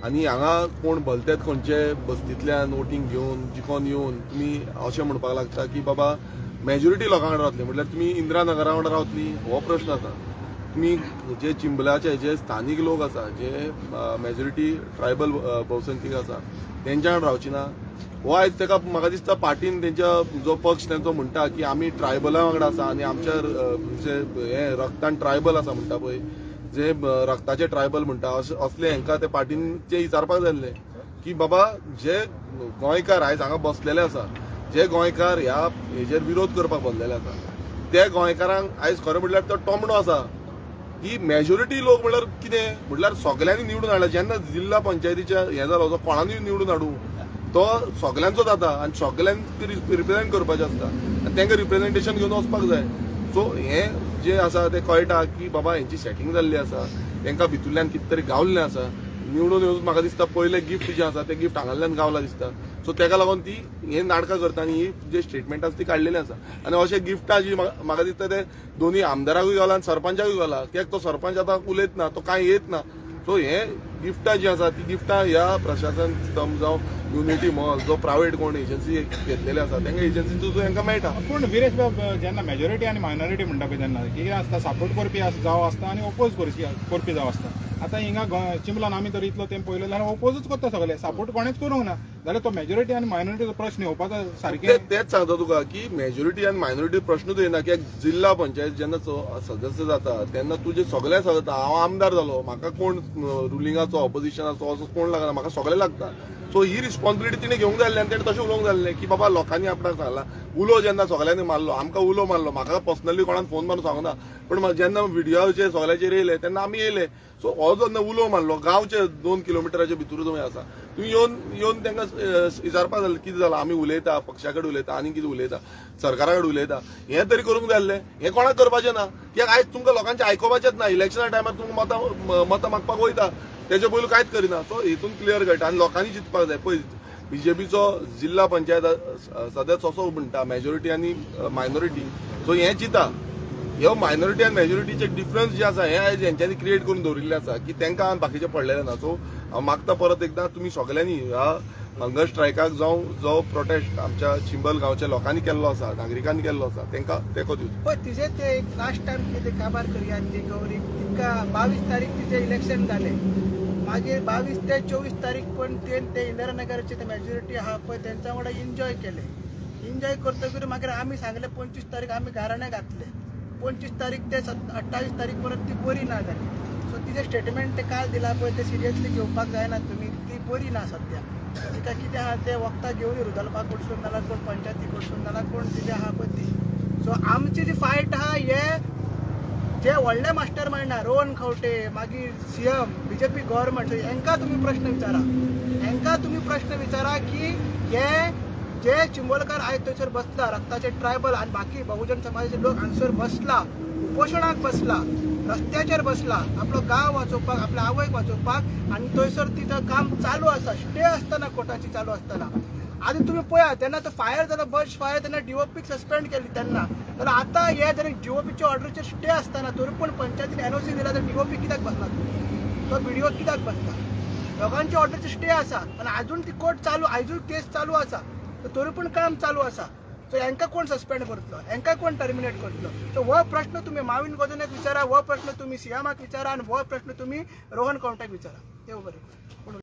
आनी हांगा कोण भलतेच खंयचे बस्तींतल्यान वोटींग घेवन जिखोन येवन तुमी अशें म्हणपाक लागता की बाबा मेजॉरिटी लोकां कडेन रावतली, म्हटल्यार तुमी इंदिरानगरा वांगडा रावतली हो प्रश्न आसा. तुमी जे चिंबल्याचे जे स्थानीक लोक आसा, जे मेजॉरिटी ट्रायबल बहुसंख्यक आसा तेंच्या वांगडा रावची ना. हो आयज ताका म्हाका दिसता पार्टीन तेंच्या जो पक्ष तेंचो म्हणटा की आमी ट्रायबला वांगडा आसा आनी आमच्या जे हे रक्तान ट्रायबल आसा म्हणटा पळय, जे रक्ताचे ट्रायबल म्हणटा असले हांकां ते पार्टीनचे विचारपाक जाय आसलें की बाबा जे गोंयकार आयज हांगा बसलेले आसा, जे गोंयकार ह्या हेजेर विरोध करपाक बसलेले आसा, त्या गोंयकारांक आयज खरें म्हटल्यार तो टोमणो आसा की मेजॉरिटी लोक म्हटल्यार कितें म्हटल्यार सगळ्यांनी निवडून हाडला. जेन्ना जिल्ला पंचायतीच्या हे जालो तो कोणानूय निवडून हाडूं तो सगळ्यांचो जाता आनी सगळ्यांक रिप्रेझेंट करपाचें आसता आनी तांकां रिप्रेझेंटेशन घेवन वचपाक जाय. सो हे जे आसा ते कळटा की बाबा हेंची सेटिंग जाल्ली आसा, तांकां भितरल्यान कितें तरी गावल्लें आसा. निवडून येवन म्हाका दिसता पयलें गिफ्ट जें आसा तें गिफ्ट हांगाल्यान गावला दिसता. सो ताका लागून ती हे नाटकां करता आनी ही जे स्टेटमेंट आसा ती काडलेली आसा. आनी अशें गिफ्टां जी म्हाका दिसता ते दोन्ही आमदाराकूय गावला आनी सरपंचाकूय गावला, कित्याक तो सरपंच आतां उलयत ना, तो कांय येत ना. सो हे गिफ्टां जी आसा ती गिफ्टां ह्या प्रशासन स्तंभ जावं युनिटी मॉल जो प्रायव्हेट कोण एजन्सी घेतलेले आसा तांकां एजन्सीचो तांकां मेळटा. पूण विरेश बाब जेन्ना मेजॉरिटी आनी मायनॉरिटी म्हणटा पळय तेन्ना कितें आसता, सपोर्ट करपी जावं आसता आनी ओपोज करपी जावं आसता. आतां हिंगा चिंबलान आमी तर इतलो तेंप पयलो जाल्यार ओपोजूच करता सगळे, सपोर्ट कोणेच करूंक ना. जाल्यार तो मेजॉरिटी आनी मायनॉरिटीचो प्रश्न येवपाचो सारकें. तेच सांगता तुका की मेजॉरिटी आनी मायनॉरिटी प्रश्नूच येना. कित्याक जिल्ला पंचायत जेन्ना सदस्य जाता तेन्ना तुजे सगळे सांगता हांव आमदार जालो, म्हाका कोण रुलिंगाचो ऑपोजिशनाचो असो कोण लागना, म्हाका सगळे लागता. सो ही रिस्पॉन्सिबिलिटी तिणें घेवंक जाय आनी तेणें तशें उलोवंक जाय की बाबा लोकांनी आपणाक सांगला उलो जेन्ना सगळ्यांनी मारलो, आमकां उलो मारलो, म्हाका पर्सनली कोणान फोन मारून सांगना, पण जेन्ना व्हिडियोचेर सगळ्याचेर येयले तेन्ना आमी येयले. सो हो जेन्ना उलो मारलो गांवचे 2 किलोमिटराचे भितर तुमी आसा, तुमी येवन तांकां विचारपाक जाय कितें जालां, आमी उलयता पक्षा कडेन उलयता आनी कितें उलयता सरकारा कडेन उलयता, हें तरी करूंक जाय आसलें. हें कोणाक करपाचें ना. कित्याक आयज तुमकां लोकांचें आयकोपाचेंच ना. इलेक्शना टायमार तुमकां मतां मागपाक वयता तेजे पयलू कांयच करिना. सो हितून क्लियर कळटा आनी लोकांनी चिंतपाक जाय. पळय बीजेपीचो जिल्ला पंचायत सदस्य असो म्हणटा मेजॉरिटी आनी मायनॉरिटी. सो हें चिंता ह्यो मायनॉरिटी आनी मेजॉरिटीचे डिफरन्स जे आसा हें आयज हेंच्यांनी क्रिएट करून दवरिल्लें आसा की तांकां बाकीचे पडलेले ना. सो हांव मागता परत एकदां तुमी सगळ्यांनी ह्या हंगर स्ट्रायकाक जावं जो प्रोटेस्ट आमच्या चिंबल गांवच्या लोकांनी केल्लो आसा, नागरिकांनी केल्लो आसा, तांकां तेंको दिवचो. पण तिचे ते एक लास्ट टाइम कितें काबार करया ते गौरी तितका 22 तारीख तिचे इलेक्शन जाले, मागीर 22 ते 24 तारीख पण ते इंदिरानगरचे ते मेजॉरिटी आहा पळय तेंच्या वांगडा एन्जॉय केले. एन्जॉय करतकीर मागीर आमी सांगले 25 तारीख आमी घराणे घातले. 25 तारीख ते 28 तारीख परत ती बरी ना जाली. सो तिचे स्टेटमेंट ते काल दिला पळय ते सिरियसली घेवपाक जायना तुमी, ती बरी ना सद्या. तिका कितें आहा ते वखदां घेवन रुदलपाक कडसून नाल्यार कोण पंचायती कडसून नाल्यार कोण तिचे आहा पळय ती. सो आमची जी फायट आहा हे जे व्हडले मास्टर माइंड रोहन खंवटे मागीर सीएम बीजेपी गव्हर्नमेंट हांकां तुमी प्रश्न विचारा. हांकां तुमी प्रश्न विचारा की हे जे चिंबोलकार आयज थंयसर बसला रक्ताचे ट्रायबल आनी बाकी बहुजन समाजाचे लोक हांगसर बसला, उपोशणाक बसला, रस्त्याचेर बसला आपलो गांव वाचोवपाक, आपल्या आवयक वाचोवपाक आनी थंयसर तिचं काम चालू आसा स्टे आसतना कोर्टाची चालू आसतना. आधी तुम्ही पळया तेन्ना तो फायर जालो बस फायर तेन्ना डीओपीक सस्पेंड केली तेन्ना. जाल्यार आतां हे जर डीओपीच्या ऑर्डरीचेर स्टे आसतना तरी पूण पंचायतीन एनओसी दिला तर डीओपी कित्याक बसला, तो व्हिडिओ कित्याक बसला. लोकांची ऑर्डरीचे स्टे आसा आनी आजून ती कोर्ट चालू, आजून केस चालू आसा तरी पूण काम चालू आसा. सो हांकां कोण सस्पेंड करतलो, हांकां कोण टर्मिनेट करतलो. सो हो प्रश्न तुम्ही माविन गोजनेक विचारा, हो प्रश्न तुम्ही सीएमाक विचारा आनी हो प्रश्न तुम्ही रोहन खंवटेक विचारा. देव बरें.